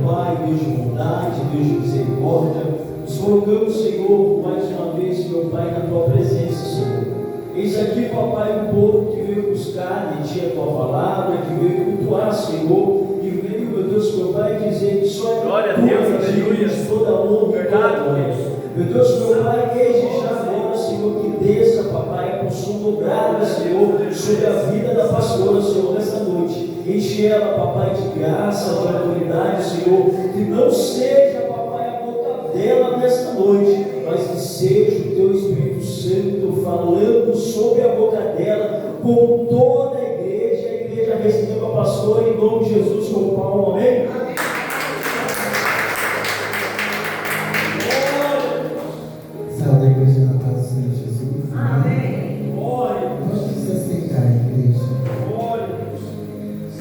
Pai, Deus de bondade, Deus de misericórdia, nos colocamos, Senhor, mais uma vez, meu Pai, na Tua presença, Senhor. Eis aqui, papai, um povo que veio buscar de Ti a Tua palavra, que veio cultuar, Senhor, e veio, meu Deus, meu Pai, dizer que só é glória a Deus, aleluia, toda honra e toda glória. Meu Deus, meu Pai, desde já agora, Senhor, que desça, papai, com som dobrado, Senhor, sobre a vida da pastora, Senhor, nessa noite. Enche ela, papai, de graça, de autoridade, Senhor, que não seja, papai, a boca dela nesta noite, mas que seja o Teu Espírito Santo falando sobre a boca dela, com toda a igreja receba a pastora em nome de Jesus, com palma, amém? Salve a igreja na paz do Senhor Jesus. Amém. Glória. Vamos se aceitar, igreja. Glória.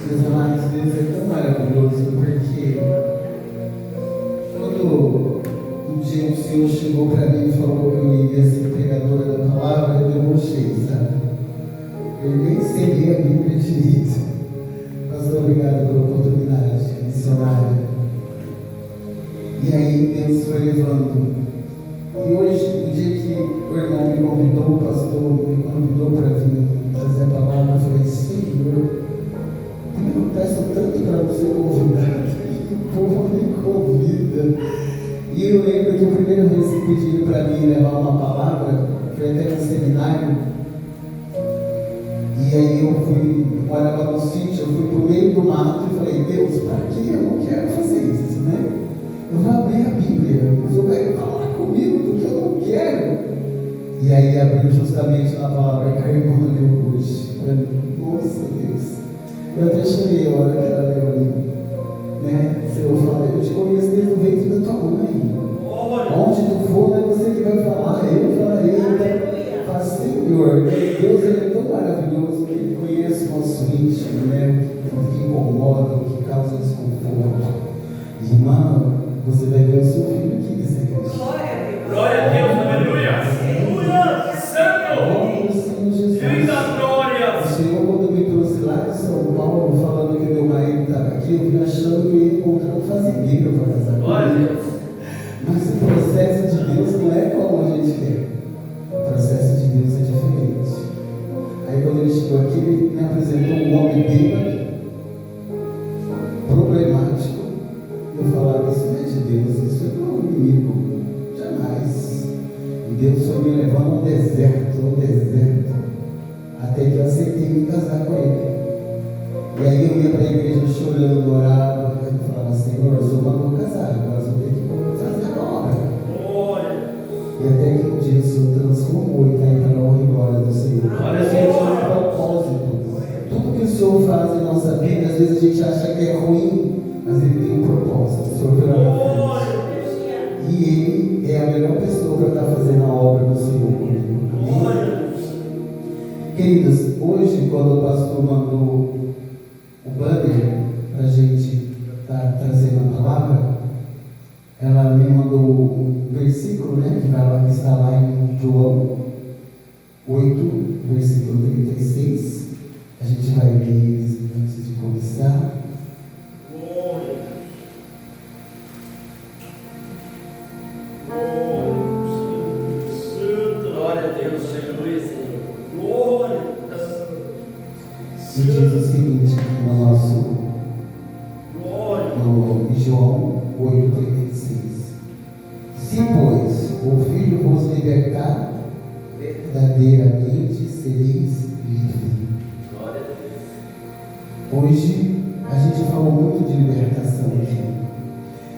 Meus amados, Deus é tão maravilhoso, porque quando um dia o Senhor chegou para mim e falou que eu iria ser pregadora da palavra, eu debochei, sabe? Eu nem sei ler a Bíblia direito. Pastor, obrigado pela oportunidade missionária. E aí Deus foi levando. E hoje, no dia que o irmão me convidou, o pastor me convidou para vir trazer a palavra, eu falei, Senhor, eu peço tanto para você convidar, que o povo me convida. E eu lembro que a primeira vez que pediram para mim levar uma palavra, foi até no seminário, e aí eu morava no sítio, eu fui pro meio do mato e falei, Deus, para que eu não quero fazer isso, né? Eu vou abrir a Bíblia, mas eu quero falar comigo do que eu não quero. E aí abriu justamente na palavra carbono hoje. Nossa Deus, eu até chorei a hora que ela leu ali, né? Eu falei, eu te conheço desde o ventre da tua mãe. Onde tu for, não é você que vai falar, eu falarei. Então, faz, Senhor, Deus ele é tão maravilhoso que Ele conhece o nosso íntimo, né? O que incomoda, o que causa desconforto. Irmão, você vai ver o seu filho aqui nessa igreja. Glória a Deus, aleluia. Aleluia, Santo. Senhor da glória. O Senhor, quando me trouxe lá de São Paulo, falando que meu marido estava aqui, eu vim achando que eu ia encontrar um fazendeiro para casar com ele. Mas o processo de Deus não é como a gente quer. O processo de Deus é diferente. Aí quando ele chegou aqui, ele me apresentou um homem bêbado, problemático. Eu falava, isso não é de Deus, isso é do inimigo. Jamais. E Deus foi me levando a um deserto, até que eu aceitei me casar com ele. E aí eu ia para a igreja chorando, orava, eu falava, Senhor, eu sou mandou casar, agora eu vou ter que fazer a obra. E até que um dia o Senhor transformou e está aí para a honra e glória do Senhor. É um propósito. Tudo que o Senhor faz em nossa vida, às vezes a gente acha que é ruim, mas Ele tem um propósito. O Senhor virou na frente. E Ele é a melhor pessoa para estar fazendo a obra do Senhor comigo. Amém? Queridos, hoje, quando o pastor mandou o banner para a gente estar trazendo a palavra, ela me mandou um versículo, né, que está lá em João 8, versículo 36. A gente vai ler antes de começar. Glória a Deus, aleluia, Senhor. Glória. E diz o seguinte aqui no nosso no João 8,36. Se, pois, o Filho vos libertar, verdadeiramente sereis livres. Hoje a gente falou muito de libertação aqui.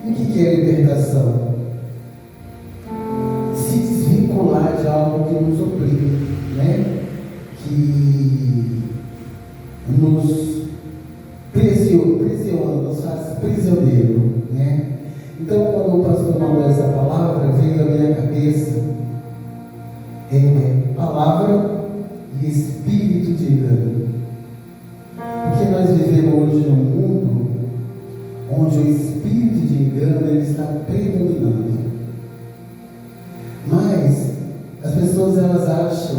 E o que é libertação? Se desvincular de algo que nos oprime, né? Que nos prisiona, nos faz prisioneiro, né? Então, quando o pastor mandou essa palavra, veio à minha cabeça palavra e espírito de engano. Porque nós vivemos hoje num mundo onde o espírito de engano ele está predominando. Mas as pessoas elas acham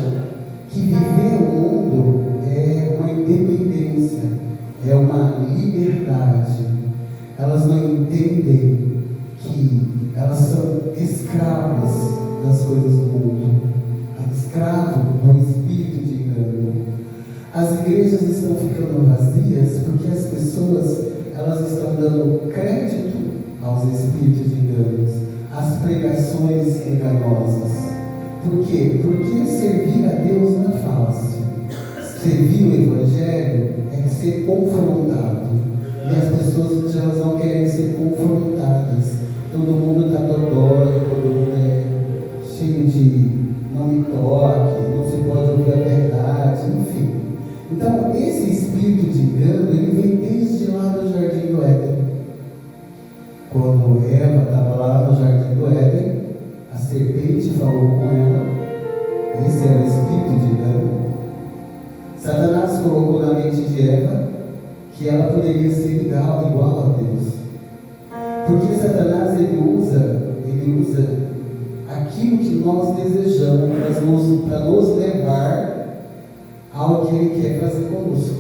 que viver o mundo é uma independência, é uma liberdade. elas não entendem que elas são escravas das coisas do mundo, escravo do espírito de engano. As igrejas estão ficando vazias porque as pessoas elas estão dando crédito aos espíritos de enganos, às pregações enganosas. Por quê? Porque servir a Deus não é fácil. Servir o Evangelho é ser confrontado. E as pessoas elas não querem ser confrontadas. Todo mundo está dodói, todo mundo é cheio de não me toque, não se pode ouvir a verdade, enfim. Então, esse espírito de engano, ele vem desde lá do Jardim do Éden. Quando Eva estava lá no Jardim do Éden, a serpente falou com ela. Esse era o espírito de engano. Satanás colocou na mente de Eva que ela poderia ser igual a Deus. Porque Satanás ele usa aquilo que nós desejamos para nos levar ao que ele quer fazer conosco.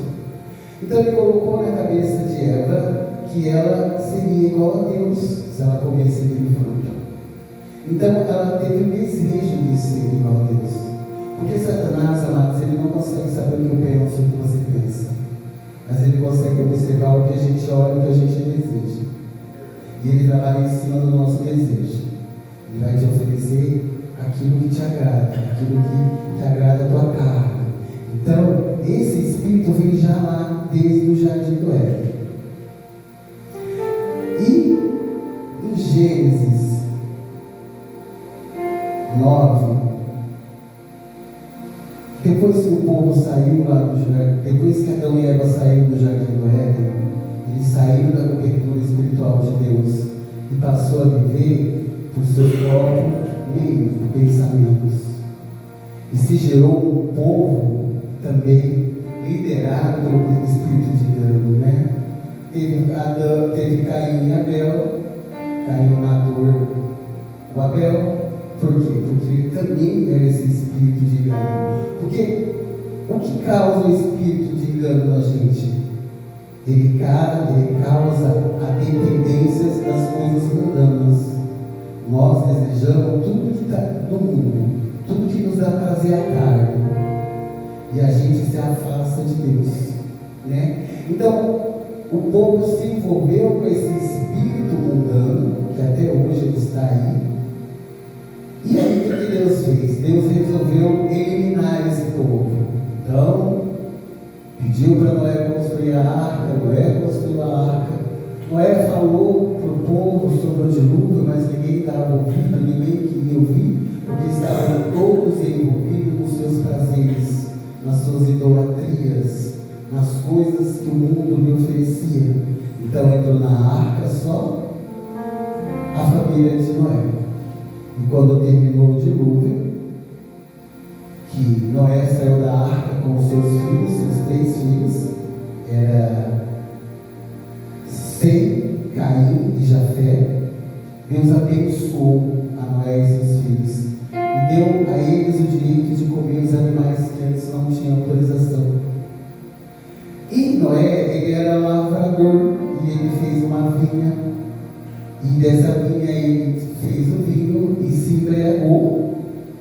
Então ele colocou na cabeça de Eva que ela seria igual a Deus se ela comesse aquele fruto. Então ela teve o desejo de ser igual a Deus. Porque Satanás, amados, ele não consegue saber o que eu penso, o que você pensa. Mas ele consegue observar o que a gente olha, o que a gente deseja. E ele trabalha em cima do nosso desejo. Ele vai te oferecer aquilo que te agrada, aquilo que agrada a tua carne. Então, esse espírito vem já lá desde o Jardim do Éden. E em Gênesis 9, depois que o povo saiu lá do jardim, depois que Adão e Eva saíram do Jardim do Éden, eles saíram da cobertura espiritual de Deus e passou a viver por seus próprios meios, pensamentos. E se gerou um povo também liderado pelo espírito de engano, né? Teve Caim e Abel. Caim matou o Abel. Por quê? Porque também era esse espírito de engano. Porque o que causa o espírito de engano na gente? Ele causa a dependência das coisas mundanas. Nós desejamos tudo que está no mundo, tudo que nos dá prazer à carne. E a gente se afasta de Deus, né? Então, o povo se envolveu com esse espírito mundano, que até hoje ele está aí. E aí o que Deus fez? Deus resolveu eliminar esse povo. Então, pediu para Noé construir a arca. Noé construiu a arca. Noé falou para o povo sobre o dilúvio, mas ninguém estava ouvindo, ninguém queria ouvir, porque estavam todos envolvidos nos seus prazeres, nas suas idolatrias, nas coisas que o mundo lhe oferecia. Então entrou na arca só a família de Noé. E quando terminou o dilúvio, que Noé saiu da arca com os seus filhos, seus 3 filhos, era Sem, Caim e Jafé. Deus abençoou a Noé e seus filhos e deu a eles o direito de comer os animais que antes não tinham autorização. E Noé, ele era lavrador e ele fez uma vinha, e dessa vinha ele fez o vinho e se embriagou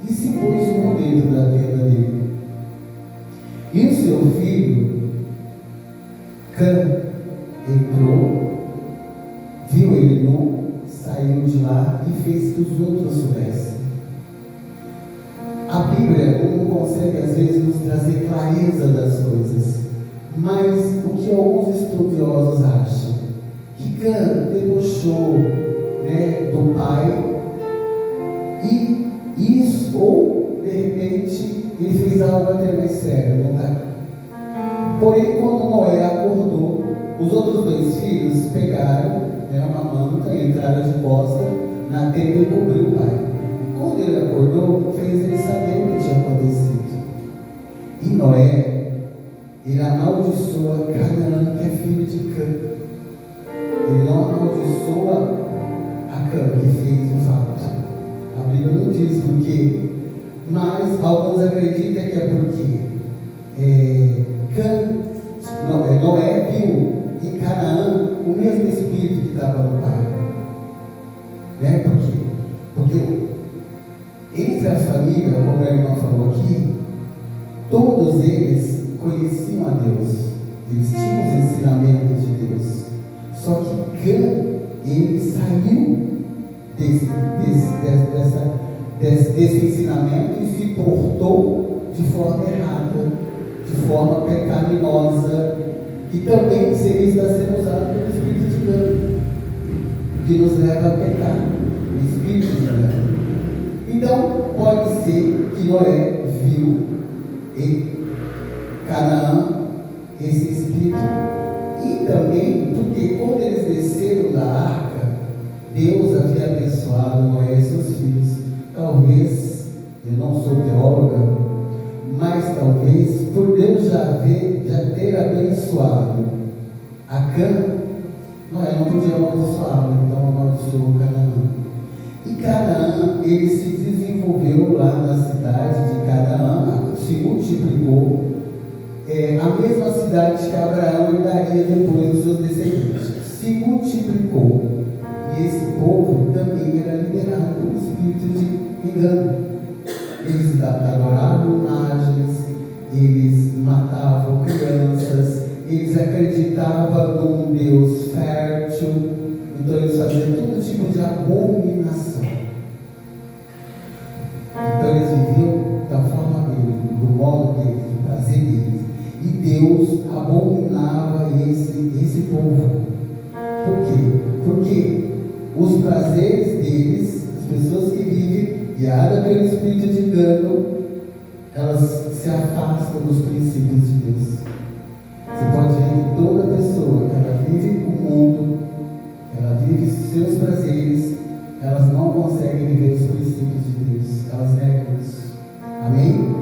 e se pôs no dedo da tenda dele. E o seu filho Cã entrou, viu ele nu, saiu de lá e fez que os outros soubessem. A Bíblia não consegue às vezes nos trazer clareza das coisas, mas o que alguns estudiosos acham? Que Cã debochou, né, do pai, e isso, ou de repente ele fez algo até mais sério, não tá? Porém, quando Noé acordou, os outros 2 filhos pegaram, né, uma manta, entraram de costa na tenda e cobriu o pai. Quando ele acordou, fez ele saber o que tinha acontecido. E Noé, ele amaldiçoa Canaã, que é filho de Cã. Ele não amaldiçoa a Cã, que fez o fato. A Bíblia não diz por quê, mas alguns acreditam que é porque Noé viu em Canaã o mesmo espírito espírito que estava no pai. Né? Por quê? Porque entre a família, como a irmã falou aqui, todos eles conheciam a Deus. Eles tinham os ensinamentos de Deus. Só que Cã, ele saiu desse ensinamento e se portou de forma errada, de forma pecaminosa, e também seria está sendo usado pelo Espírito de Deus, que nos leva a pecar, o Espírito de Deus. Então, pode ser que Noé viu em Canaã esse Espírito, e também porque quando eles desceram da arca, Deus havia abençoado Noé e seus filhos. Talvez, eu não sou teóloga, mas talvez por Deus já ter abençoado a Cã, Noé não podia amaldiçoá-lo, então amaldiçoou Canaã. E Canaã, ele se desenvolveu lá na cidade de Canaã, se multiplicou, a mesma cidade que Abraão herdaria depois dos seus descendentes. Se multiplicou. E esse povo também era liderado pelo espírito de engano. Eles adoravam imagens, eles matavam crianças, eles acreditavam num Deus fértil, então eles faziam todo tipo de abominação. Então eles viviam da forma deles, do modo deles, do prazer deles. E Deus abominava esse povo. Por quê? Porque os prazeres deles, as pessoas que vivem guiadas pelo espírito de engano, elas se afastam dos princípios de Deus. Você pode ver que toda pessoa que ela vive o mundo, ela vive seus prazeres, elas não conseguem viver os princípios de Deus, elas negam isso. Amém?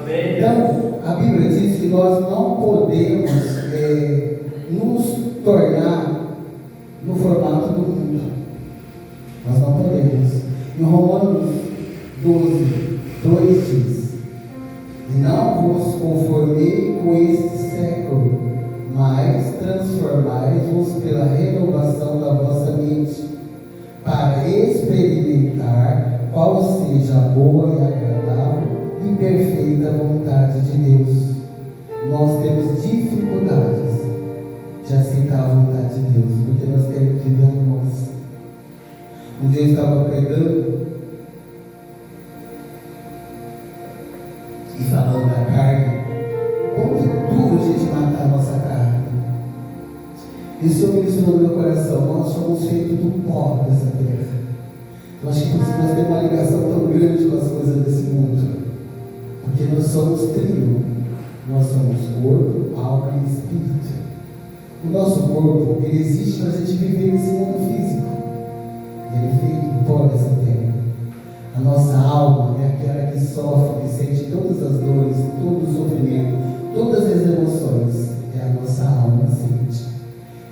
Amém. Então, a Bíblia diz que nós não podemos nos tornar no formato do mundo. Nós não podemos. Em Romanos 12, 2 diz: não vos conformei com este século, mas transformai-vos pela renovação da vossa mente, para experimentar qual seja a boa e agradável e perfeita vontade de Deus. Nós temos dificuldades de aceitar a vontade de Deus, porque nós queremos viver a nossa. Um dia eu estava pregando e falando da carne, como é duro a gente matar a nossa carne. E o Senhor ministrou no meu coração: nós somos feitos do pó dessa terra. Eu acho que por isso nós temos uma ligação tão grande com as coisas desse mundo, porque nós somos trio, nós somos corpo, alma e espírito. O nosso corpo, ele existe para a gente viver nesse mundo físico. Ele é feito do pó dessa terra. A nossa alma é aquela que sofre, que sente todas as dores, todo o sofrimento, todas as emoções. É a nossa alma sente.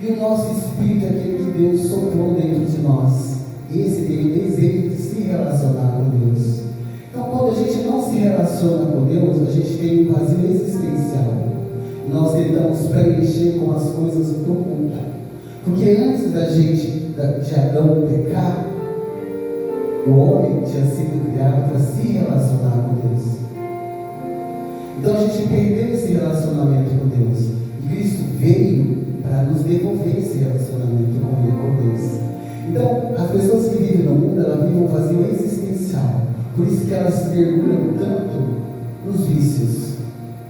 E o nosso espírito é aquele que Deus soprou dentro de nós. Esse tem o desejo de se relacionar com Deus. Então, quando a gente não se relaciona com Deus, a gente tem um vazio existencial. Nós tentamos preencher com as coisas do mundo. Porque antes de Adão pecar, o homem tinha sido criado para se relacionar com Deus. Então a gente perdeu esse relacionamento com Deus. E Cristo veio para nos devolver esse relacionamento com Deus. Então, as pessoas que vivem no mundo, elas vivem um vazio existencial. Por isso que elas mergulham tanto nos vícios,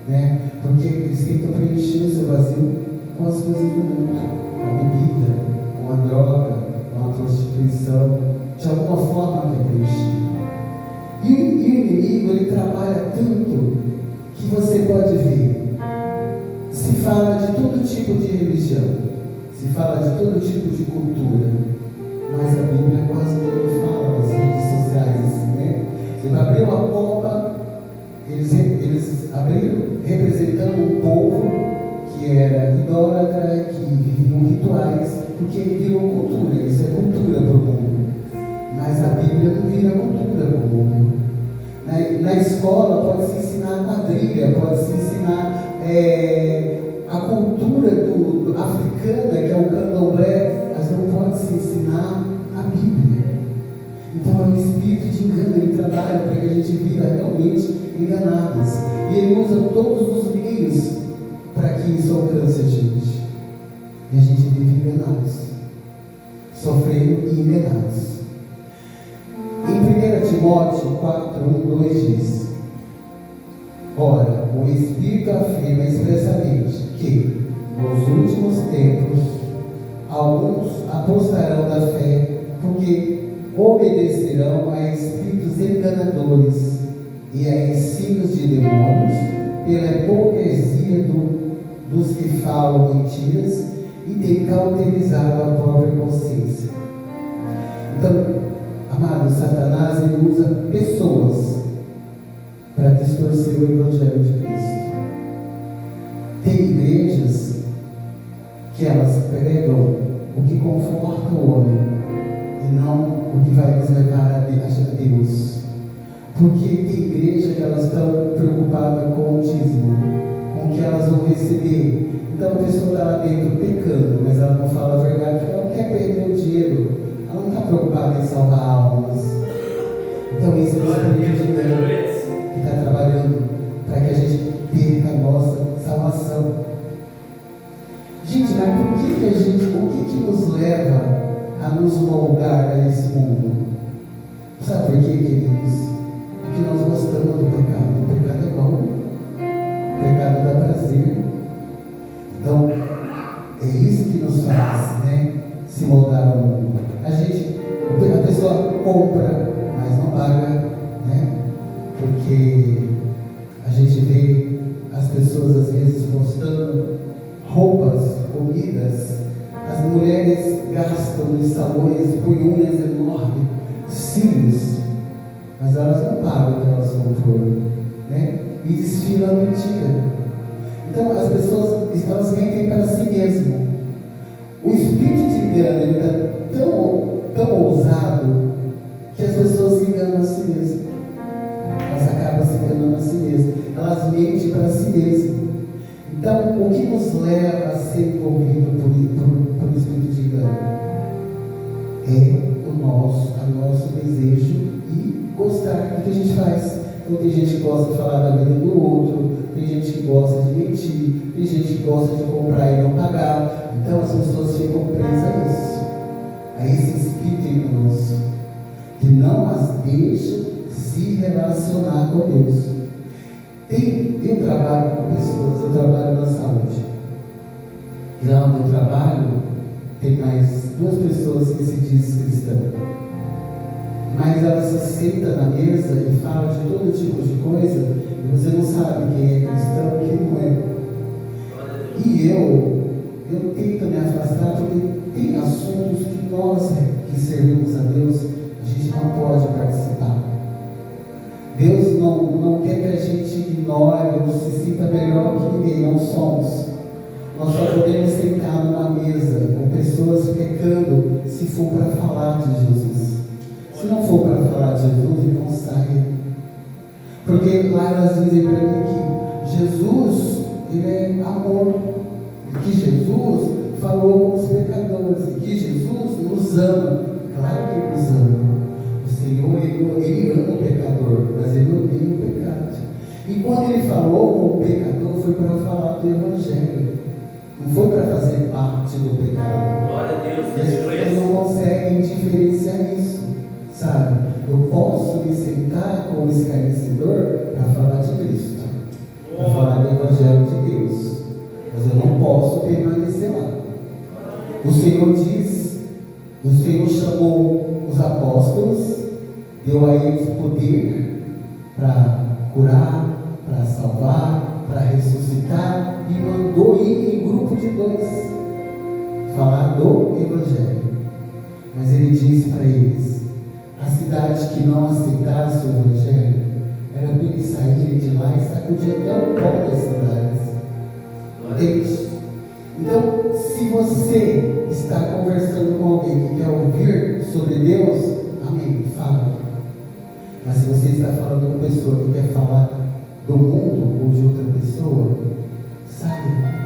né? Porque eles tentam preencher o seu vazio com as coisas do mundo, com a bebida, com a droga, com a prostituição, de alguma forma que é preenchido. E o inimigo, ele trabalha tanto que você pode ver. Se fala de todo tipo de religião, se fala de todo tipo de cultura, mas a Bíblia quase não fala nas redes sociais assim, né? Você abriu a Copa, eles abriram representando um povo que era idólatra, que viviam rituais, porque virou cultura, isso é cultura para o mundo. Mas a Bíblia não vira cultura para o mundo. Na escola pode-se ensinar quadrilha, pode-se ensinar a cultura africana, que é o candomblé, mas não se ensinar a Bíblia. Então é um espírito de engano, ele trabalha para que a gente viva realmente enganados. E ele usa todos os meios para que isso alcance a gente. E a gente vive enganados, sofrendo e enganados. Em 1 Timóteo 4, 1, 2 diz: ora, o Espírito afirma expressamente que, nos últimos tempos, alguns apostarão da fé, porque obedecerão a espíritos enganadores e a ensinos de demônios, pela hipocrisia dos que falam mentiras e têm cauterizado a própria consciência. Então, amado, Satanás ele usa pessoas para distorcer o Evangelho de Cristo. Tem igrejas que elas pregam o que conforta o homem e não o que vai nos levar a Deus. Porque tem igreja que elas estão preocupadas com o dízimo, com o que elas vão receber. Então a pessoa está lá dentro pecando, mas ela não fala a verdade, porque ela não quer perder o dinheiro, ela não está preocupada em salvar almas. Então esse é o espírito de Deus que está trabalhando para que a gente perca a nossa salvação. Gente, mas o que nos leva a nos moldar a esse mundo? Sabe por quê, queridos? Porque nós gostamos do pecado. O pecado é bom. O pecado dá prazer. Então, é isso que nos faz, né, se moldar ao mundo. A pessoa compra, mas não paga, né? Porque a gente vê as pessoas às vezes postando roupas, comidas. As mulheres gastam nos salões por unhas enormes, cílios, mas elas não pagam o que elas comprou, né? E desfilam mentira. Então as pessoas elas mentem para si mesmo. O espírito de engano ele está tão ousado que as pessoas se enganam a si mesmas. Elas acabam se enganando a si mesmas. Elas mentem para si mesmas. Então, o que nos leva a ser envolvido por espírito de engano? É o nosso desejo e gostar do que a gente faz. Então, tem gente que gosta de falar da vida do outro, tem gente que gosta de mentir, tem gente que gosta de comprar e não pagar. Então, as pessoas ficam presas a isso, a esse espírito enganoso, que não as deixa se relacionar com Deus. Eu trabalho com pessoas, eu trabalho na saúde. E lá onde eu trabalho, tem mais 2 pessoas que se dizem cristãs. Mas elas se sentam na mesa e falam de todo tipo de coisa, e você não sabe quem é cristão e quem não é. E eu tento me afastar, porque tem assuntos que nós que servimos a Deus, a gente não pode participar. Deus não quer que a gente ignore ou se sinta melhor que ninguém, não somos. Nós só podemos sentar numa mesa com pessoas pecando se for para falar de Jesus. Se não for para falar de Jesus, então saia. Porque lá elas dizem para mim que Jesus, ele é amor. E que Jesus falou com os pecadores. E que Jesus nos ama. Claro que ele nos ama. O Senhor, ele ama o pecador, mas ele odeia o pecado. E quando ele falou com o pecador, foi para falar do Evangelho. Não foi para fazer parte do pecado. Glória a Deus. As pessoas não conseguem diferenciar isso, sabe? Eu posso me sentar com o escarnecedor para falar de Cristo, para falar do Evangelho de Deus, mas eu não posso permanecer lá. O Senhor diz, o Senhor chamou os apóstolos, deu a eles poder para curar, para salvar, para ressuscitar, e mandou ir em grupo de 2 falar do Evangelho. Mas ele disse para eles: a cidade que não aceitasse o Evangelho era para eles saírem de lá e sacudir até o pó das cidades. Então, se você está conversando com alguém que quer ouvir sobre Deus, amém, fala. Mas se você está falando com uma pessoa que quer falar do mundo ou de outra pessoa, saia.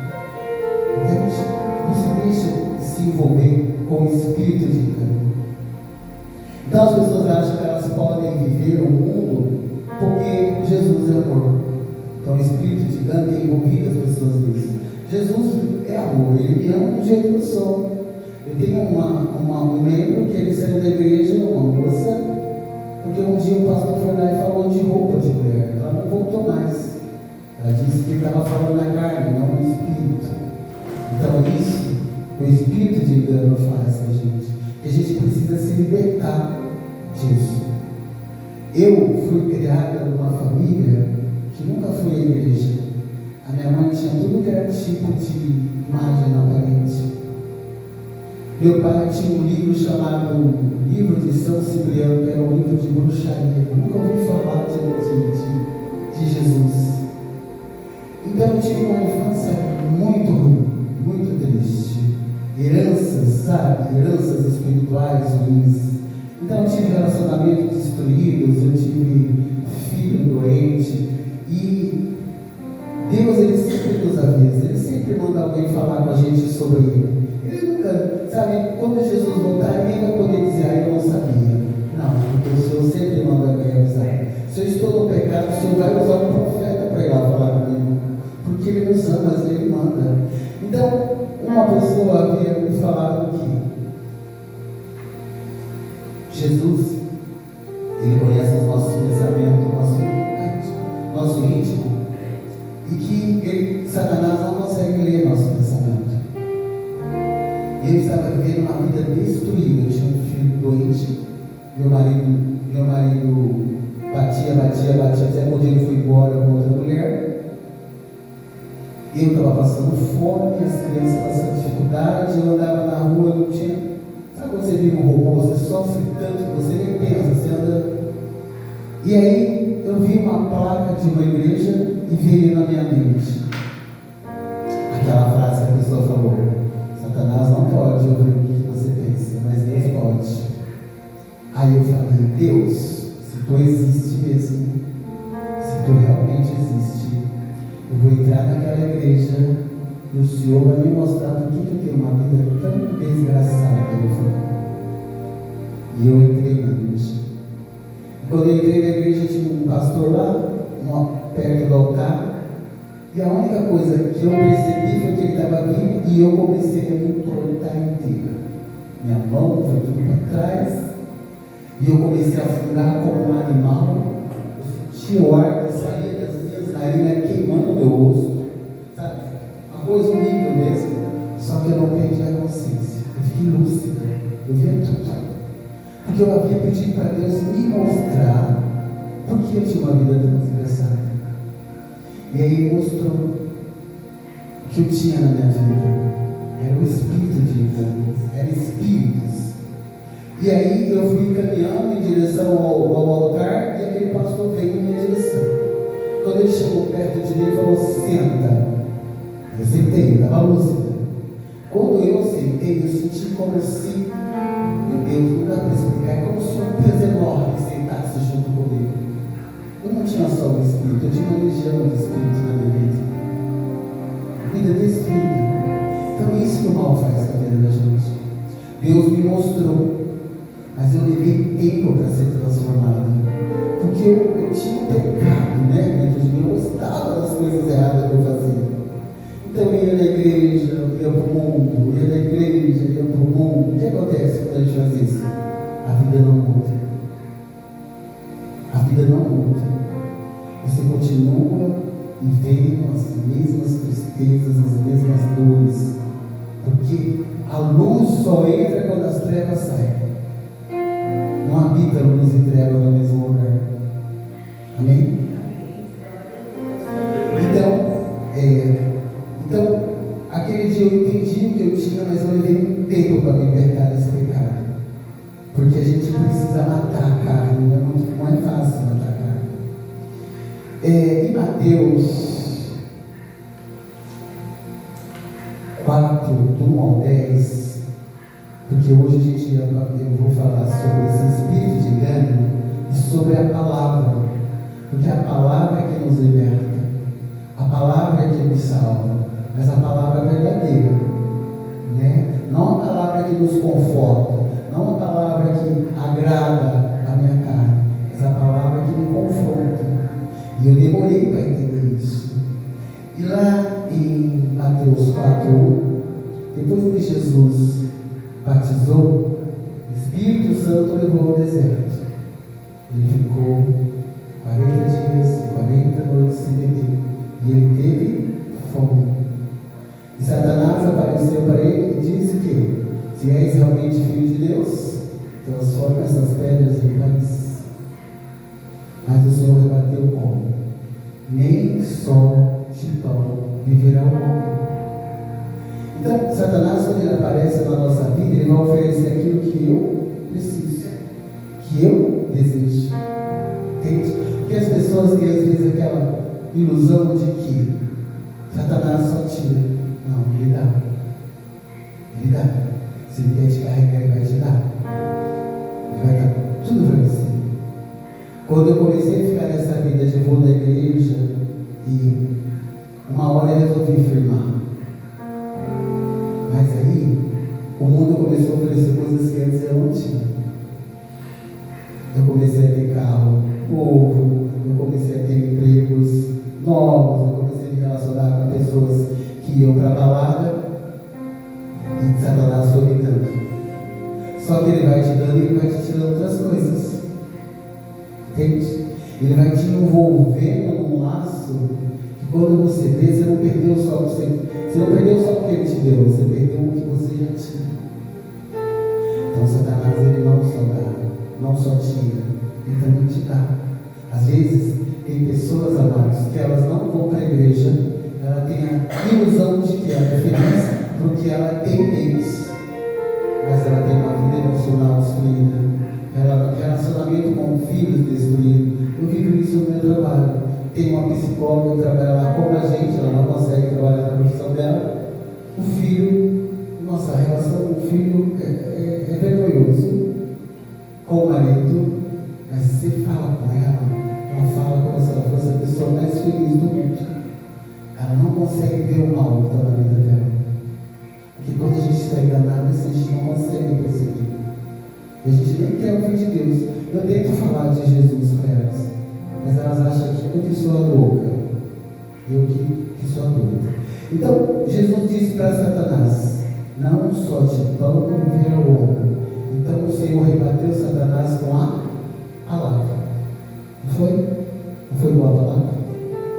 Não se deixe se envolver com o espírito de engano. Então as pessoas acham que elas podem viver no mundo porque Jesus é amor. Então o espírito de engano tem envolvido as pessoas nisso. Jesus é amor, ele me ama do jeito que eu sou. Eu tenho um membro que ele saiu da igreja, uma moça, porque um dia o pastor foi lá e falou de roupa de mulher. Ela não voltou mais. Ela disse que estava falando na carne, não no espírito. Então isso, o espírito de engano faz com a gente. E a gente precisa se libertar disso. Eu fui criada numa família que nunca foi à igreja. A minha mãe tinha tudo que era tipo de imagem na parede. Meu pai tinha um livro chamado Livro de São Cipriano, que era um livro de bruxaria. Eu nunca ouvi falar de Jesus. Então eu tive uma infância muito ruim, muito triste. Heranças, sabe? Heranças espirituais ruins. Então eu tive relacionamentos destruídos, eu tive filho doente. E Deus, ele sempre nos avisa, ele sempre manda alguém falar com a gente sobre ele. Ele nunca, sabe, quando Jesus voltar, ninguém vai poder dizer, eu não sabia. Não, porque o Senhor sempre manda alguém avisar. Se eu estou no pecado, o Senhor vai usar um profeta para ir lá falar comigo. Porque ele nos ama, mas ele manda. Então, uma pessoa havia me falado que Jesus, ele conhece os nossos pensamentos, nosso íntimo, e que Satanás não consegue ler nosso pensamento. Eu estava vivendo uma vida destruída. Eu tinha um filho doente. Meu marido batia, até quando ele foi embora com outra mulher. Eu estava passando fome, as crianças passando dificuldade. Eu andava na rua, eu não tinha. Sabe quando você vive um robô, você sofre tanto que você nem pensa, você anda. E aí eu vi uma placa de uma igreja e veio na minha mente aquela frase que a pessoa falou: Satanás não pode ouvir o que você pensa, mas Deus pode. Aí eu falei: Deus, se tu existe mesmo, se tu realmente existe, eu vou entrar naquela igreja e o Senhor vai me mostrar por que eu tenho uma vida tão desgraçada que eu falei. E eu entrei na igreja. E quando eu entrei na igreja, tinha um pastor lá, perto do altar. E a única coisa que eu percebi foi que ele estava vivo e eu comecei a me entortar inteira. Minha mão foi tudo para trás e eu comecei a afundar como um animal. Eu sentia o ar que saía das minhas narinas queimando meu rosto, sabe? Uma coisa horrível mesmo. Só que eu não perdi a consciência. Eu fiquei lúcida. Eu via tudo. Porque eu havia pedido para Deus me mostrar por que eu tinha uma vida tão desgraçada. E aí ele mostrou o que eu tinha na minha vida. Era o espírito de engano, eram espíritos. E aí eu fui caminhando em direção ao altar e aquele pastor veio em minha direção. Quando ele chegou perto de mim, ele falou: senta. Eu sentei, eu estava lúcida. Quando eu sentei, eu senti como se, meu Deus, não dá para explicar, é como se um peso enorme sentasse junto comigo. Eu não tinha só o Espírito, eu tinha uma legião de Espírito na minha vida. Vida destruída. Então isso que o mal faz com a vida da gente. Deus me mostrou, mas eu levei tempo para ser transformado. Porque eu tinha um pecado, né, dentro de mim. Eu gostava das coisas erradas que eu fazia. Então eu ia na igreja, eu ia para o mundo, ia na igreja, ia para o mundo. O que acontece quando a gente faz isso? A vida não muda. A vida não muda. Você continua vivendo as mesmas tristezas, as mesmas dores. Porque a luz só entra quando as trevas saem. Não habita a luz e treva no mesmo lugar. Amém? Então, aquele dia eu entendi o que eu tinha, mas eu levei um tempo para me libertar desse pecado. Porque a gente precisa matar a carne, não é fácil matar a carne. Em Mateus 4, do 1 ao 10, porque hoje eu vou falar sobre esse espírito de engano e sobre a palavra, porque a palavra é que nos liberta, a palavra é que nos salva, mas a palavra verdadeira, né? Não a palavra que nos conforta, não a demorei para entender isso. E lá em Mateus 4, depois que Jesus batizou, o Espírito Santo levou ao deserto. Ele ficou 40 dias, 40 noites sem beber. E ele teve fome. E Satanás apareceu para ele e disse que, se és realmente filho de Deus, transforma essas pedras em pães. Mas o Senhor rebateu como? Nem só de pão viverá o homem. Então, Satanás, quando ele aparece na nossa vida, ele vai oferecer aquilo que eu preciso, que eu desejo. Entende? Porque as pessoas têm às vezes aquela ilusão de que Satanás só tira. Não, ele dá. Ele dá. Se ele quer te carregar, ele vai te dar. Ele vai dar tudo para você. Quando eu comecei a ficar nessa vida de vou da igreja, e uma hora eu resolvi firmar. Mas aí, o mundo começou a oferecer coisas que antes eu não tinha. Eu comecei a ter carro novo, eu comecei a ter empregos novos, eu comecei a me relacionar com pessoas que iam para a balada, e Satanás foi me dando. Só que ele vai te dando e ele vai te tirando outras coisas. Entende? Ele vai te envolvendo num laço que quando você vê, você não perdeu só você. Você não perdeu só porque ele te deu, você perdeu o que você já tinha. Então Satanás, ele não só dá, não só tira, ele também te dá. Às vezes, tem pessoas, amados, que elas não vão para a igreja, ela tem a ilusão de que ela é feliz porque ela tem bens, mas ela tem uma vida emocional destruída, relacionamento com filhos destruído. Eu vivo isso no meu trabalho. Tem uma psicóloga que trabalha lá como a gente, ela não consegue trabalhar na profissão dela. O filho, nossa, a relação com o filho é vergonhoso com o marido, mas você fala com ela fala como se ela fosse a pessoa mais feliz do mundo. Ela não consegue ver o mal que está na vida dela. Porque quando a gente está enganado, a gente não consegue perceber. E a gente nem quer ouvir de Deus. Eu tento falar de Jesus para elas, mas elas acham que eu que sou a louca, eu que sou a doida. Então, Jesus disse para Satanás: não só de pão viverá o homem. Então o Senhor rebateu Satanás com a palavra. Não foi? Não foi com a palavra?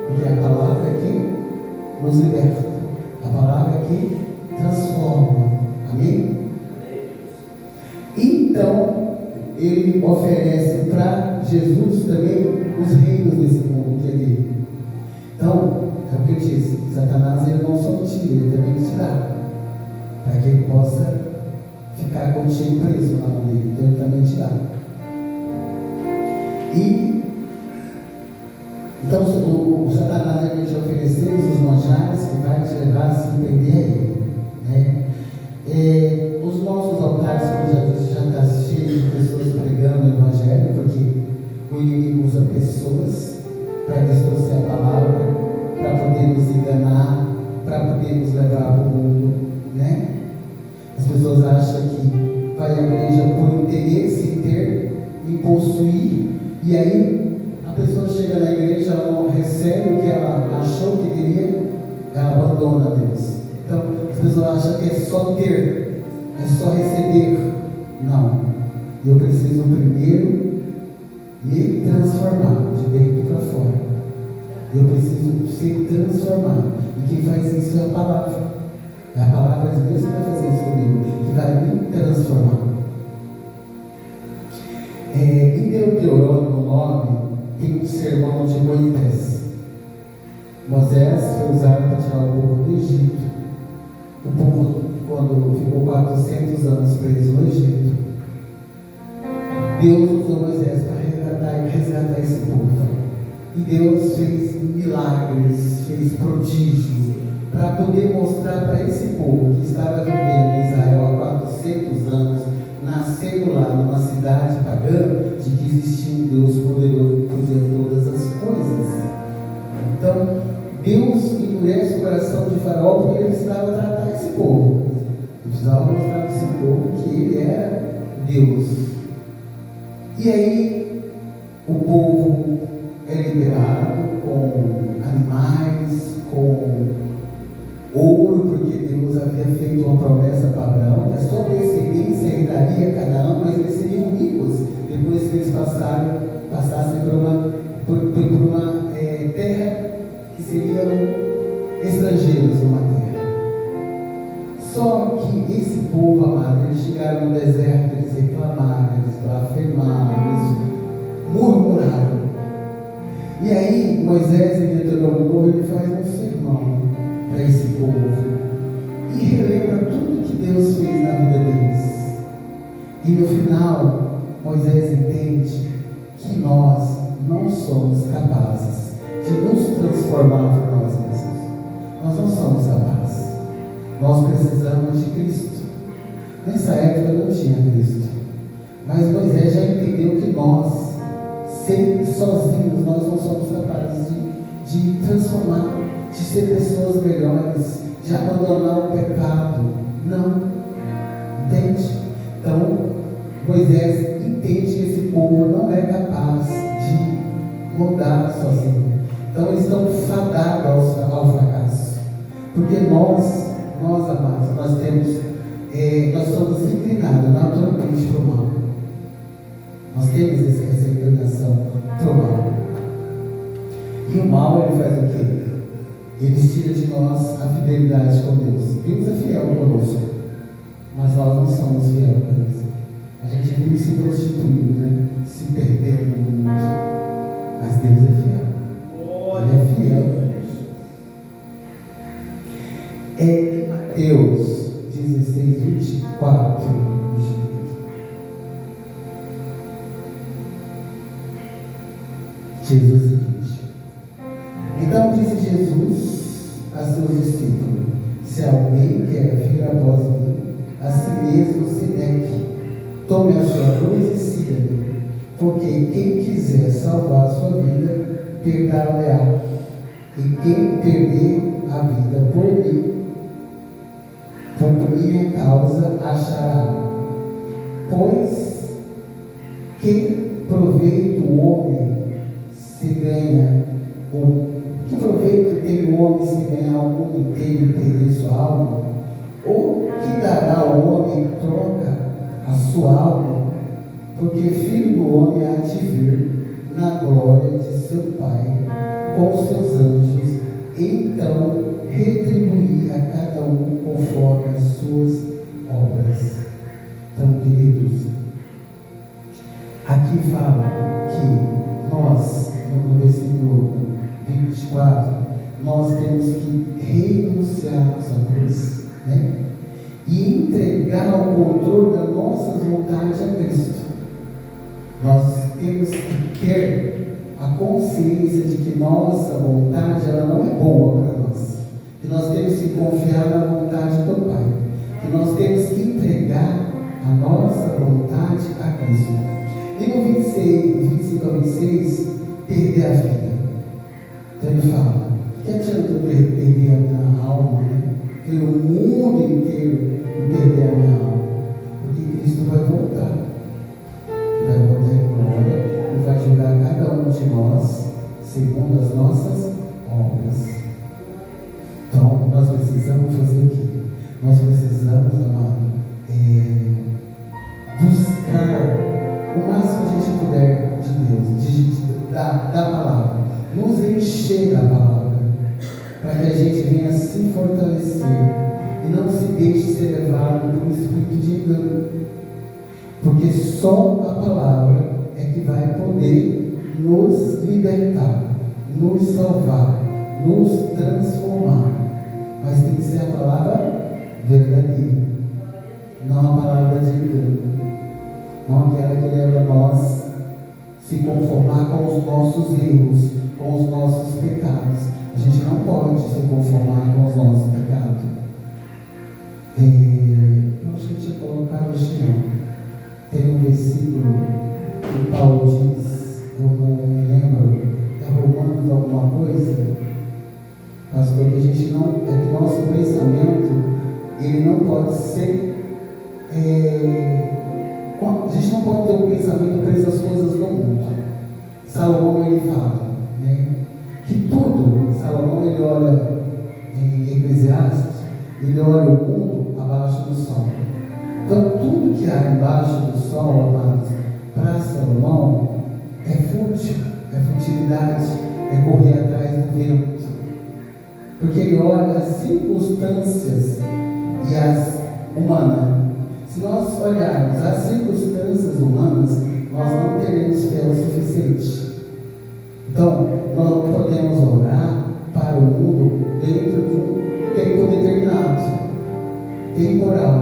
Porque a palavra que nos liberta, a palavra que transforma. Amém? Então, ele oferece para Jesus também os reinos desse mundo que é dele. Então, é o que eu disse: Satanás, ele não só tira, ele também te dá, para que ele possa ficar contigo preso na mão dele. Então, ele também te dá. E então, o Satanás vai te oferecer os manjares que vai te levar a se prender a ele, né? Os nossos altares, como já disse, já está cheio de pessoas pregando o Evangelho, porque o inimigo usa pessoas para distorcer a palavra, para poder nos enganar, para poder nos levar para o mundo, né? As pessoas acham que vai à igreja por interesse em ter, em possuir, e aí a pessoa chega na igreja, ela não recebe o que ela achou que queria, ela abandona Deus. Então, as pessoas acham que é só ter, é só receber. Não. Eu preciso primeiro me transformar de dentro para fora. Eu preciso ser transformado. E quem faz isso é a palavra. É a palavra de Deus que vai fazer isso comigo, que vai me transformar. Em Deuteronômio 9, tem um sermão de Moisés. Moisés foi usado para tirar o povo do Egito. O povo, quando ficou 400 anos preso no Egito, Deus usou Moisés para resgatar esse povo. E Deus fez milagres, fez prodígios, para poder mostrar para esse povo que estava vivendo em Israel há 400 anos, nascendo lá numa cidade pagã, de que existia um Deus poderoso que fazia todas as coisas. Então, Deus endurece o coração de Faraó porque ele precisava tratar esse povo. Ele precisava mostrar para esse povo que ele era Deus. E aí, o povo é liberado, com animais, com ouro, porque Deus havia feito uma promessa para Abraão, que a sua descendência herdaria Canaã, mas eles seriam ricos depois que eles passassem por uma terra que seriam estrangeiros numa terra. Só que esse povo amado, eles chegaram no deserto, eles reclamaram, eles blasfemaram, eles murmuraram. E aí Moisés, em Deuteronômio, ele faz um sermão para esse povo e relembra tudo que Deus fez na vida deles. E no final, Moisés entende que nós não somos capazes de nos transformar por nós mesmos. Nós não somos capazes. Nós precisamos de Cristo. Nessa época não tinha Cristo, mas Moisés já entendeu que nós, sozinhos, nós não somos capazes de transformar, de ser pessoas melhores, de abandonar o pecado. Não. Entende? Então, Moisés entende que esse povo não é capaz de mudar sozinho. Então, eles estão fadados ao fracasso. Porque nós amados, nós somos inclinados naturalmente para o mal. Nós temos essa inclinação para o mal. E o mal, ele faz o quê? Ele tira de nós a fidelidade com Deus. Deus é fiel conosco, mas nós não somos fiéis com Deus. A gente vive se prostituindo, né? Se perdendo no mundo. Mas Deus é fiel. Ele é fiel. É Mateus 16, 24. Jesus seguinte. Então disse Jesus a seus discípulos: se alguém quer vir após mim, a si mesmo se negue, tome a sua cruz e siga-me, porque quem quiser salvar a sua vida, perdê-la-á, e quem perder a vida por minha causa, achará. Pois que proveito o homem se ganha, que proveito tem o homem se ganhar o mundo inteiro e perder sua alma? Ou que dará o homem em troca a sua alma? Porque filho do homem há de vir na glória de seu Pai com seus anjos, então retribuir a cada um conforme as suas obras. Então, queridos, aqui fala que nós, no versículo 24, nós temos que renunciar à cruz, né? E entregar o controle das nossas vontades a Cristo. Nós temos que ter a consciência de que nossa vontade ela não é boa para nós. Que nós temos que confiar na vontade do Pai. Que nós temos que entregar a nossa vontade a Cristo. E no 25 a 26, perder a vida. Então ele fala: que adianta eu perder a minha alma, né? Pelo mundo inteiro e perder a minha alma? Porque Cristo vai voltar. Vai voltar em glória e vai julgar cada um de nós segundo as nossas obras. Então nós precisamos fazer o quê? Nós precisamos, amado, buscar o máximo que a gente puder de Deus, da palavra, nos encher da palavra, para que a gente venha se fortalecer e não se deixe ser levado por um espírito de engano, porque só a palavra é que vai poder nos libertar, nos salvar, nos transformar, mas tem que ser a palavra verdadeira, não a palavra de engano, não aquela que leva nós se conformar com os nossos erros, com os nossos pecados. A gente não pode se conformar com os nossos pecados. Eu acho que eu tinha colocado tem um versículo que Paulo diz, eu não me lembro, é Romanos alguma coisa, pastor, que a gente não, é que nosso pensamento, ele não pode ser, a gente não pode ter um pensamento preso às coisas do mundo. Salomão, ele fala, né? que tudo, Salomão ele olha em Eclesiastes, ele olha o mundo abaixo do sol. Então tudo que há embaixo do sol, amados, para Salomão é fútil, é futilidade, é correr atrás do vento. Porque ele olha as circunstâncias e as humanas. Se nós olharmos as circunstâncias humanas, nós não teremos fé o suficiente. Então, nós não podemos orar para o mundo dentro de um tempo determinado, temporal.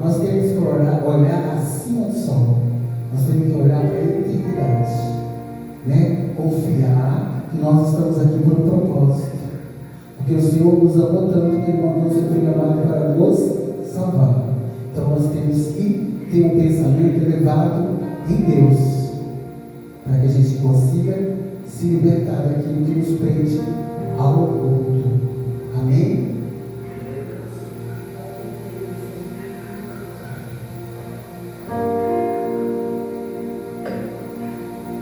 Nós temos que olhar acima do sol. Nós temos que olhar para a eternidade, né? Confiar que nós estamos aqui por um propósito. Porque o Senhor nos amou tanto que Ele mandou o seu Filho amado para nos salvar. Então nós temos que ter um pensamento elevado em Deus, para que a gente consiga se libertar daquilo que nos prende ao mundo. Amém?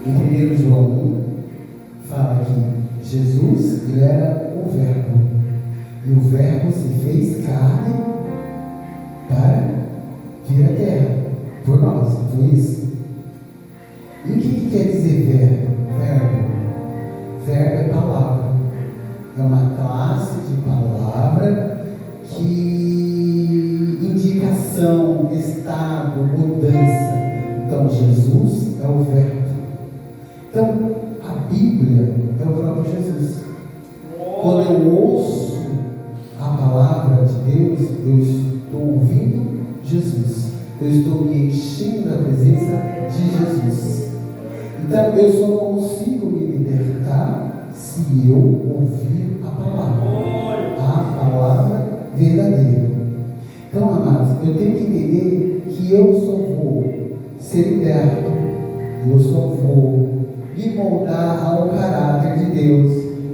Em 1 João 1, fala que Jesus ele era o Verbo, e o Verbo se fez carne para vir à terra, por nós, não foi isso? E o que quer dizer verbo? Verbo é palavra, é uma classe de palavra que indica ação, estado, mudança. Então Jesus é o Verbo. Então a Bíblia é o próprio Jesus. Quando eu ouço a palavra de Deus, eu estou ouvindo Jesus. Eu estou me enchendo da presença de Jesus. Então eu só consigo me libertar se eu ouvir a palavra verdadeira. Então, amados, eu tenho que entender que eu só vou ser liberto, eu só vou me moldar ao caráter de Deus,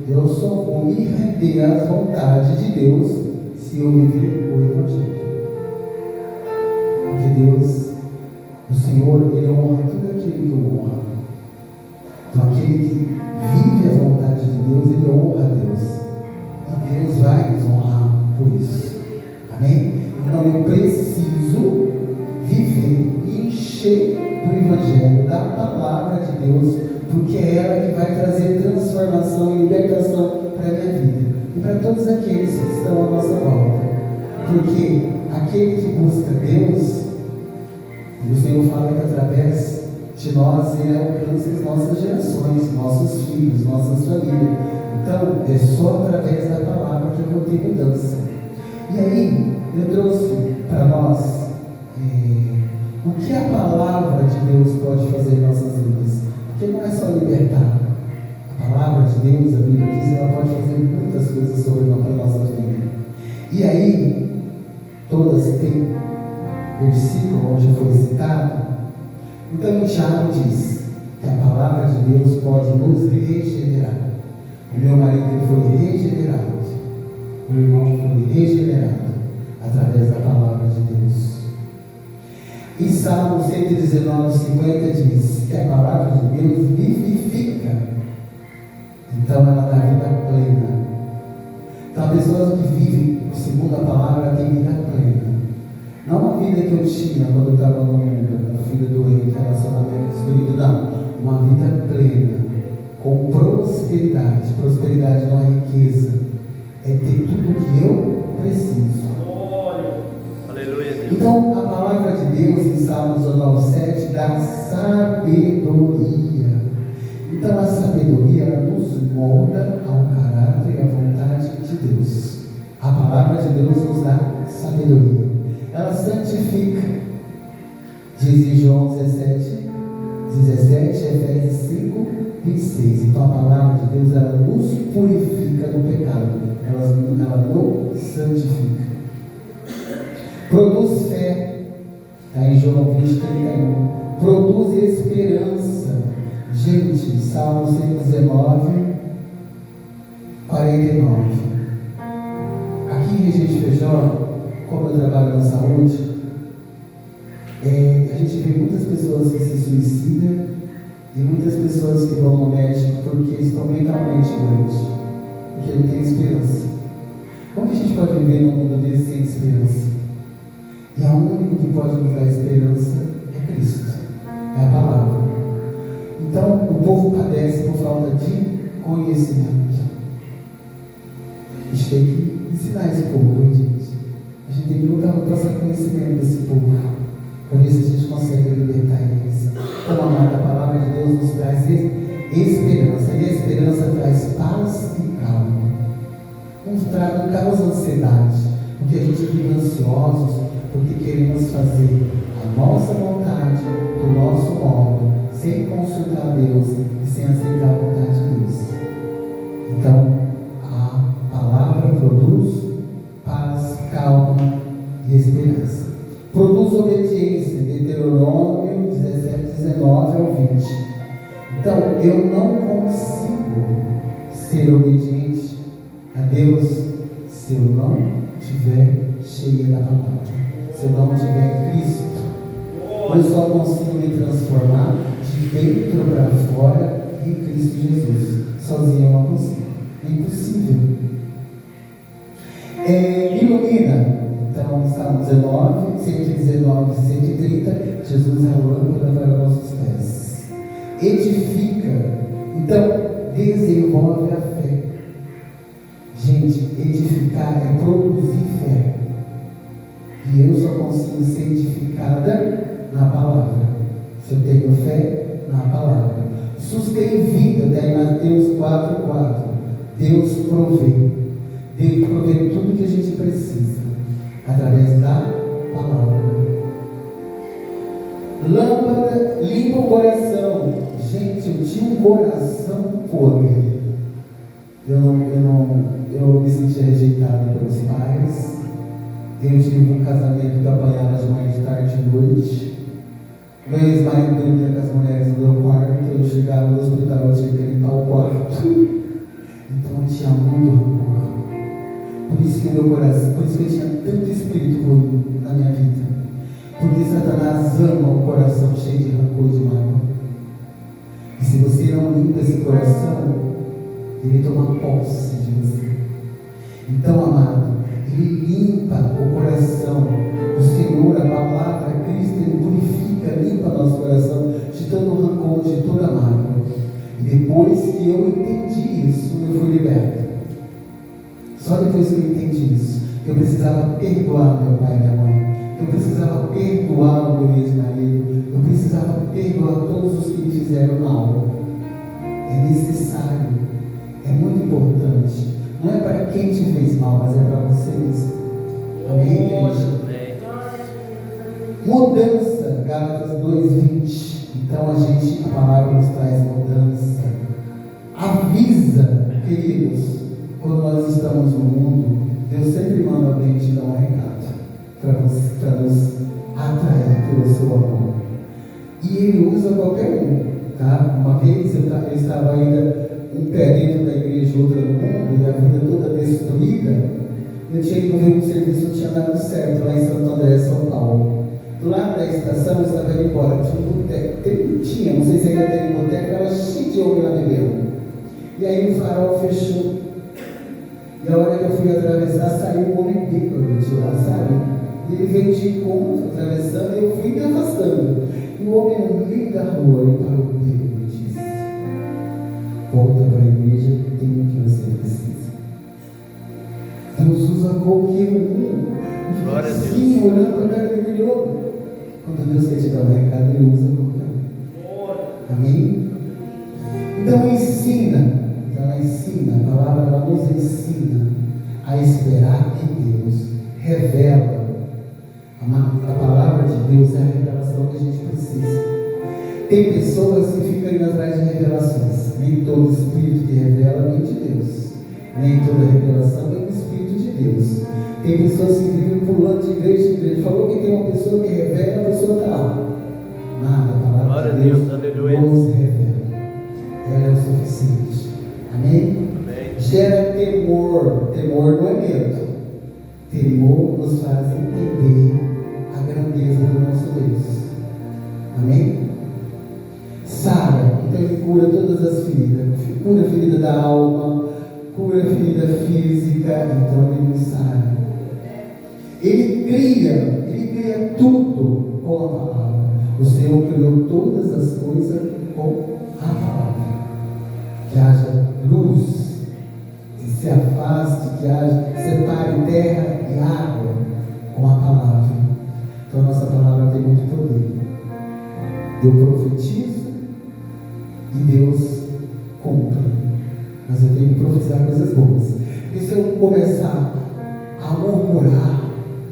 eu só vou me render às vontades de Deus se eu viver o Evangelho. Porque Deus, o Senhor, Ele honra tudo aquilo que eu honro. Então aquele que vive a vontade de Deus, ele honra a Deus. E Deus vai nos honrar por isso. Amém? Então eu preciso viver e encher do Evangelho, da palavra de Deus, porque é ela que vai trazer transformação e libertação para a minha vida. E para todos aqueles que estão à nossa volta. Porque aquele que busca Deus, e o Senhor fala que através de nós Ele alcança as nossas gerações, nossos filhos, nossas famílias. Então é só através da palavra que eu vou ter mudança. E aí eu trouxe para nós o que a palavra de Deus pode fazer em nossas vidas. Porque não é só libertar. A palavra de Deus, a Bíblia diz, ela pode fazer muitas coisas sobre a nossa vida. E aí todas têm versículo onde foi citado. Então Tiago diz que a palavra de Deus pode nos regenerar. O meu marido foi regenerado, o irmão foi regenerado através da palavra de Deus. Em Salmo 119, 50 diz que a palavra de Deus vivifica. Então ela dá vida plena. Então a pessoa que vive segundo a palavra tem vida plena. Não a vida que eu tinha quando eu estava no mundo, com filho doente, relacionamento espírito, não. Uma vida plena, com prosperidade. Prosperidade não é riqueza, é ter tudo o que eu preciso. Aleluia. Então, a palavra de Deus em Salmos 19:7 dá sabedoria. Então, a sabedoria ela nos molda ao caráter e à vontade de Deus. A palavra de Deus nos dá sabedoria. Ela santifica, diz em João 17, Efésios 5, 26. Então a palavra de Deus ela nos purifica do pecado, ela nos santifica. Produz fé, está em João 20, 31. Produz esperança. Gente, Salmo 119, 49. Aqui em Regis Feijó, como eu trabalho na saúde, a gente vê muitas pessoas que se suicidam e muitas pessoas que vão ao médico porque estão mentalmente doentes. Porque ele tem esperança. Como que a gente pode viver num mundo desse sem esperança? E a única que pode nos dar esperança é Cristo, é a palavra. Então, o povo padece por falta de conhecimento. A gente tem que ensinar esse povo, gente. A gente tem que lutar para passar conhecimento desse povo. Por isso a gente consegue libertar eles. Então, amada, a palavra de Deus nos traz esperança. E a esperança traz paz e calma. Não causa ansiedade, porque a gente fica ansiosos, porque queremos fazer a nossa vontade, do nosso modo, sem consultar Deus e sem aceitar a vontade de Deus. Então, a palavra produz paz, calma e esperança. Produz obediência, Deuteronômio 17, 19 ao 20. Então, eu não consigo ser obediente a Deus se eu não estiver cheia da palavra, se eu não tiver Cristo. Eu só consigo me transformar de dentro para fora em Cristo Jesus. Sozinho eu não consigo. É impossível. Ilumina. Então, Salmo 19, 119, 130. Jesus é a lâmpada para nossos pés. Edifica. Então, desenvolve a fé. Gente, edificar é produzir fé. E eu só consigo ser edificada na palavra. Se eu tenho fé na palavra. Sustém vida, está em Mateus 4,4. Deus provê. Deus provê tudo que a gente precisa através da palavra. Lâmpada, limpa o coração. Gente, eu tinha um coração podre. Eu me sentia rejeitado pelos pais. Eu tive um casamento que apanhava de manhã, de tarde e de noite. Meu ex-marido dormia com as mulheres no meu quarto. Eu chegava no hospital, eu tinha que limpar o quarto. Então eu tinha muito rancor. Por isso que meu coração, por isso que eu tinha tanto espírito ruim na minha vida. Porque Satanás ama o coração cheio de rancor e de mágoa. E se você não limpa esse coração, ele toma posse de você. Então, amado, ele limpa o coração. O Senhor, a palavra, Cristo, ele purifica, limpa nosso coração de todo rancor, de toda mágoa. E depois que eu entendi isso, eu fui liberto. Só depois que eu entendi isso, eu precisava perdoar meu pai e minha mãe. Eu precisava perdoar o meu ex-marido. Eu precisava perdoar todos os que me fizeram mal. É necessário. É muito importante. Não é para quem te fez mal, mas é para você mesmo. Amém, igreja? Mudança, Gálatas 2:20. Então a palavra nos traz mudança. Avisa, queridos, quando nós estamos no mundo, Deus sempre manda alguém te dar um recado para nos atrair pelo seu amor. E Ele usa qualquer um, tá? Uma vez eu estava ainda um pé dentro da igreja, outro no mundo, e a vida toda destruída. Eu tinha ido ver um serviço, não tinha dado certo lá em Santo André, São Paulo. Do lado da estação, eu estava indo embora, tinha um boteco, não sei se ainda tem um boteco, estava cheio de homem lá bebendo. E aí o farol fechou. E a hora que eu fui atravessar, saiu um homem bêbado de lá, sabe? E ele veio de encontro, atravessando, e eu fui me afastando. E o homem no meio da rua, ele parou comigo e disse: volta para a igreja, tem o que você precisa. Deus usa qualquer um. Sim, olhando para a cara daquele homem. Quando Deus quer te dar um recado, Ele usa qualquer um. Amém? Então ensina. Ela ensina, a palavra ela nos ensina a esperar em Deus. Revela. A palavra de Deus é a revelação que a gente precisa. Tem pessoas que ficam indo atrás de revelações. Nem todo espírito que revela vem de Deus. Nem toda revelação vem do Espírito de Deus. Tem pessoas que vivem pulando de igreja em igreja. Falou que tem uma pessoa que revela, a pessoa está lá. Nada, a palavra de Deus nos revela. Ela é o suficiente. Amém? Amém. Gera temor. Temor não é medo. Temor nos faz entender a grandeza do nosso Deus. Amém? Sara, então Ele cura todas as feridas. Cura a ferida da alma, cura ferida física, então ele nos sara. Ele cria tudo com a palavra. O Senhor criou todas as coisas com a palavra. Que haja luz, que se afaste, que haja, separe terra e água com a palavra. Então a nossa palavra tem muito poder. Eu profetizo e Deus cumpre. Mas eu tenho que profetizar coisas boas. Porque se eu começar a murmurar,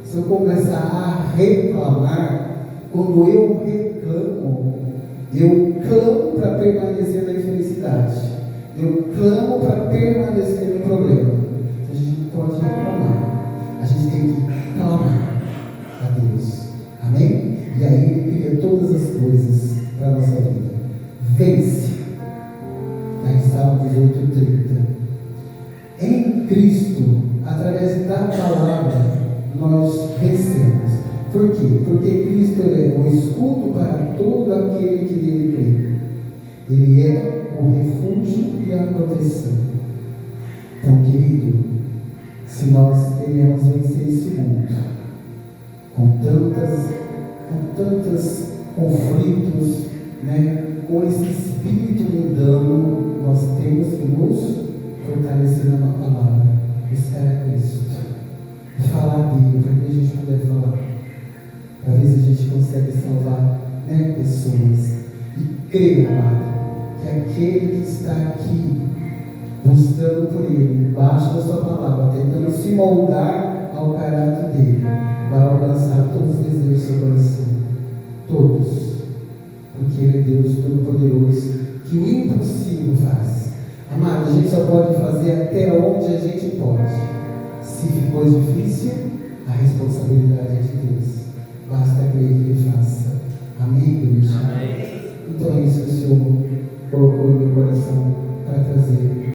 se eu começar a reclamar, quando eu reclamo, eu clamo para permanecer na infelicidade. Eu clamo para permanecer no problema. A gente não pode reclamar. A gente tem que clamar a Deus. Amém? E aí Ele cria todas as coisas para a nossa vida. Vence. Está em Salmo 18:30. Em Cristo, através da palavra, nós vencemos. Por quê? Porque Cristo é o escudo para todo aquele que nele crê. Ele é o refúgio e a proteção. Então, querido, se nós queremos vencer esse mundo com tantos conflitos, né, com esse espírito mundano, nós temos que nos fortalecer na palavra, buscar a Cristo, falar dele, para que a gente puder falar. Às vezes a gente consegue salvar, né, pessoas. E crer, amado, que aquele que está aqui buscando por ele, embaixo da sua palavra, tentando se moldar ao caráter dele, vai alcançar todos os desejos do seu coração. Todos. Porque ele é Deus Todo-Poderoso, que o impossível faz. Amado, a gente só pode fazer até onde a gente pode. Se ficou difícil, a responsabilidade é de Deus. Basta crer que Ele faça. Amém, igreja? Amém. Então é isso que o Senhor colocou no meu coração para trazer